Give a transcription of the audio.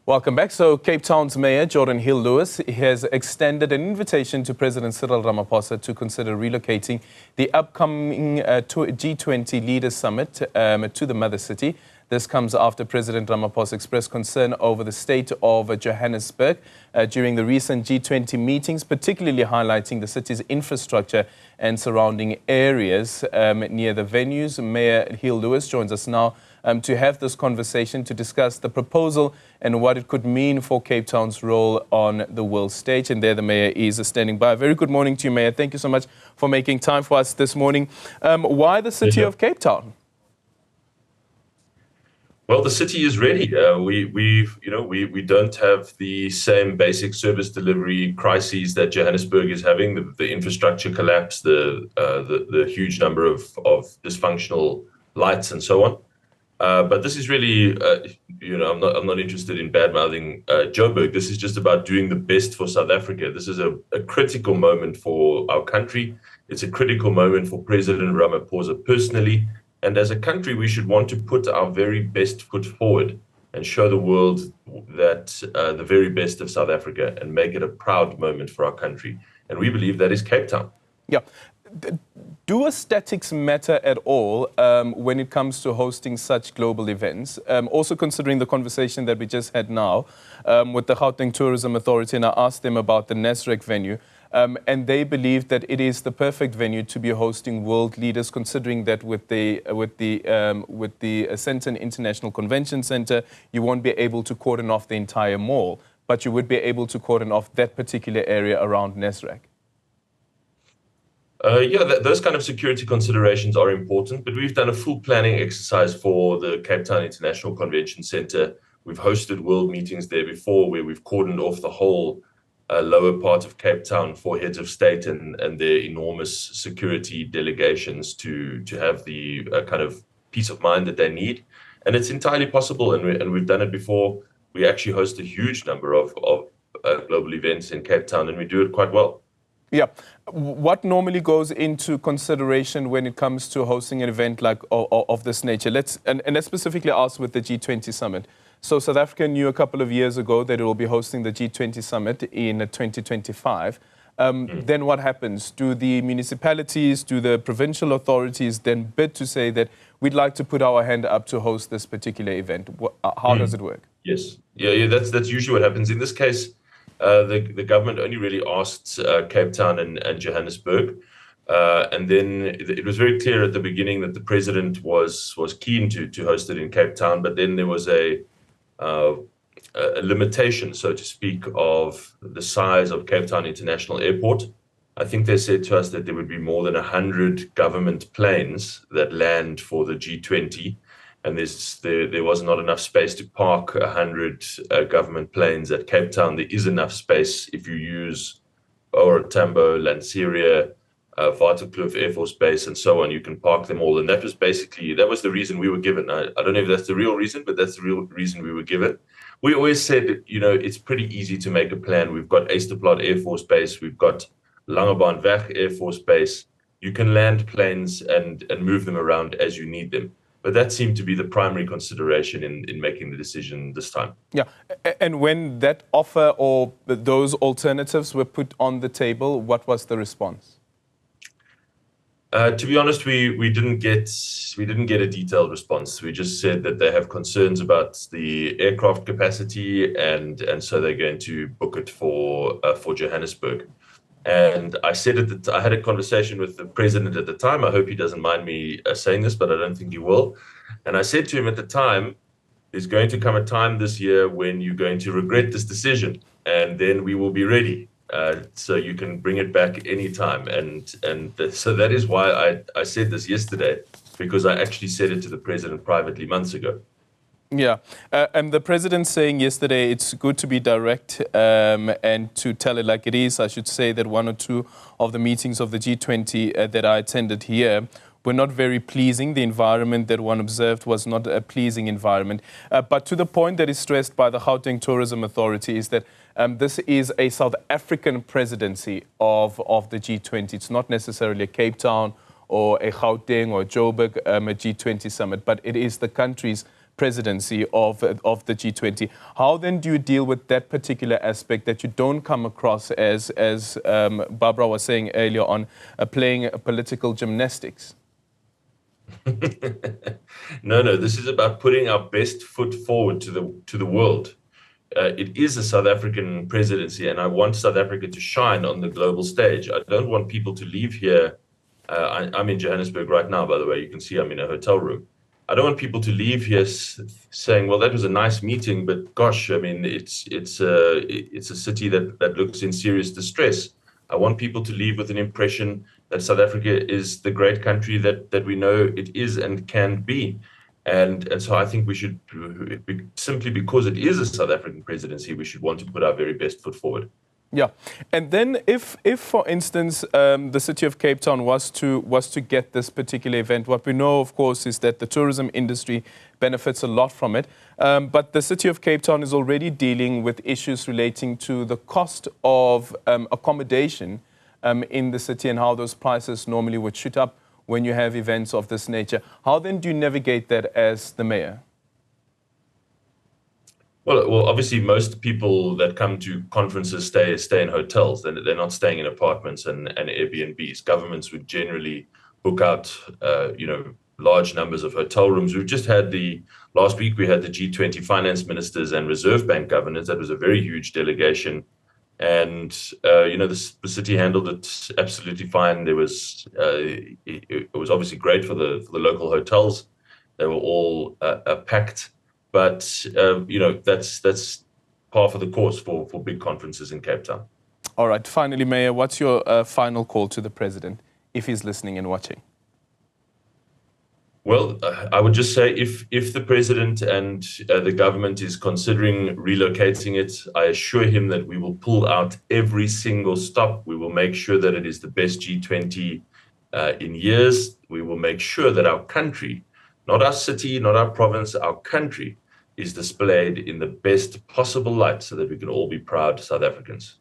Welcome back. So Cape Town's Mayor, Geordin Lewis, has extended an invitation to President Cyril Ramaphosa to consider relocating the upcoming G20 Leaders Summit to the mother city. This comes after President Ramaphosa expressed concern over the state of Johannesburg during the recent G20 meetings, particularly highlighting the city's infrastructure and surrounding areas near the venues. Mayor Lewis joins us now to have this conversation to discuss the proposal and what it could mean for Cape Town's role on the world stage. And there the Mayor is standing by. Very good morning to you, Mayor. Thank you so much for making time for us this morning. Why the city of Cape Town? Well, the city is ready. We don't have the same basic service delivery crises that Johannesburg is having. The infrastructure collapse, the huge number of dysfunctional lights, and so on. But this is really, I'm not interested in bad-mouthing Joburg. This is just about doing the best for South Africa. This is a critical moment for our country. It's a critical moment for President Ramaphosa personally. And as a country, we should want to put our very best foot forward and show the world that the very best of South Africa and make it a proud moment for our country. And we believe that is Cape Town. Yeah. Do aesthetics matter at all when it comes to hosting such global events? Also considering the conversation that we just had now with the Gauteng Tourism Authority, and I asked them about the Newzroom venue, and they believe that it is the perfect venue to be hosting world leaders, considering that with the Centre International Convention Centre, you won't be able to cordon off the entire mall, but you would be able to cordon off that particular area around Newzroom. Those kind of security considerations are important, but we've done a full planning exercise for the Cape Town International Convention Centre. We've hosted world meetings there before where we've cordoned off the whole lower part of Cape Town for heads of state and their enormous security delegations to have the kind of peace of mind that they need. And it's entirely possible, and we've done it before. We actually host a huge number of global events in Cape Town, and we do it quite well. Yeah. What normally goes into consideration when it comes to hosting an event like of this nature? Let's specifically ask with the G20 Summit. So South Africa knew a couple of years ago that it will be hosting the G20 Summit in 2025. Then what happens? Do the municipalities, do the provincial authorities then bid to say that we'd like to put our hand up to host this particular event? How does it work? Yes. Yeah, that's usually what happens. In this case, the government only really asked Cape Town and Johannesburg. And then it was very clear at the beginning that the president was keen to host it in Cape Town, but then there was a limitation, so to speak, of the size of Cape Town International Airport. I think they said to us that there would be more than 100 government planes that land for the G20. And there was not enough space to park 100 government planes at Cape Town. There is enough space if you use OR Tambo, Lanseria, Waterkloof Air Force Base, and so on. You can park them all. And that was the reason we were given. I don't know if that's the real reason, but that's the real reason we were given. We always said, it's pretty easy to make a plan. We've got Easterplaat Air Force Base. We've got Langebaanweg Air Force Base. You can land planes and move them around as you need them. But that seemed to be the primary consideration in making the decision this time. Yeah, and when that offer or those alternatives were put on the table, what was the response? To be honest, we didn't get a detailed response. We just said that they have concerns about the aircraft capacity, and so they're going to book it for Johannesburg. And I said I had a conversation with the president at the time. I hope he doesn't mind me saying this, but I don't think he will. And I said to him at the time, there's going to come a time this year when you're going to regret this decision, and then we will be ready. So you can bring it back anytime. So that is why I said this yesterday, because I actually said it to the president privately months ago. Yeah, and the president saying yesterday it's good to be direct and to tell it like it is. I should say that one or two of the meetings of the G20 that I attended here were not very pleasing. The environment that one observed was not a pleasing environment. But to the point that is stressed by the Gauteng Tourism Authority is that this is a South African presidency of the G20. It's not necessarily a Cape Town or a Gauteng or Joburg, a G20 summit, but it is the country's presidency of the G20. How then do you deal with that particular aspect, that you don't come across as Barbara was saying earlier on, playing political gymnastics? No, this is about putting our best foot forward to the world. It is a South African presidency, and I want South Africa to shine on the global stage. I don't want people to leave here. I'm in Johannesburg right now, by the way. You can see I'm in a hotel room. I don't want people to leave here saying, "Well, that was a nice meeting, but gosh, I mean, it's a city that looks in serious distress." I want people to leave with an impression that South Africa is the great country that we know it is and can be. And so I think we should, simply because it is a South African presidency, we should want to put our very best foot forward. Yeah, and then if for instance, the city of Cape Town was to get this particular event, what we know, of course, is that the tourism industry benefits a lot from it. But the city of Cape Town is already dealing with issues relating to the cost of accommodation in the city and how those prices normally would shoot up when you have events of this nature. How then do you navigate that as the mayor? Well, obviously, most people that come to conferences stay in hotels. They're not staying in apartments and Airbnbs. Governments would generally book out, large numbers of hotel rooms. Last week we had the G20 finance ministers and Reserve Bank governors. That was a very huge delegation, and the city handled it absolutely fine. It was obviously great for the local hotels. They were all packed. But, that's par for the course for big conferences in Cape Town. All right. Finally, Mayor, what's your final call to the president, if he's listening and watching? Well, I would just say if the president and the government is considering relocating it, I assure him that we will pull out every single stop. We will make sure that it is the best G20 in years. We will make sure that our country, not our city, not our province, our country, is displayed in the best possible light so that we can all be proud South Africans.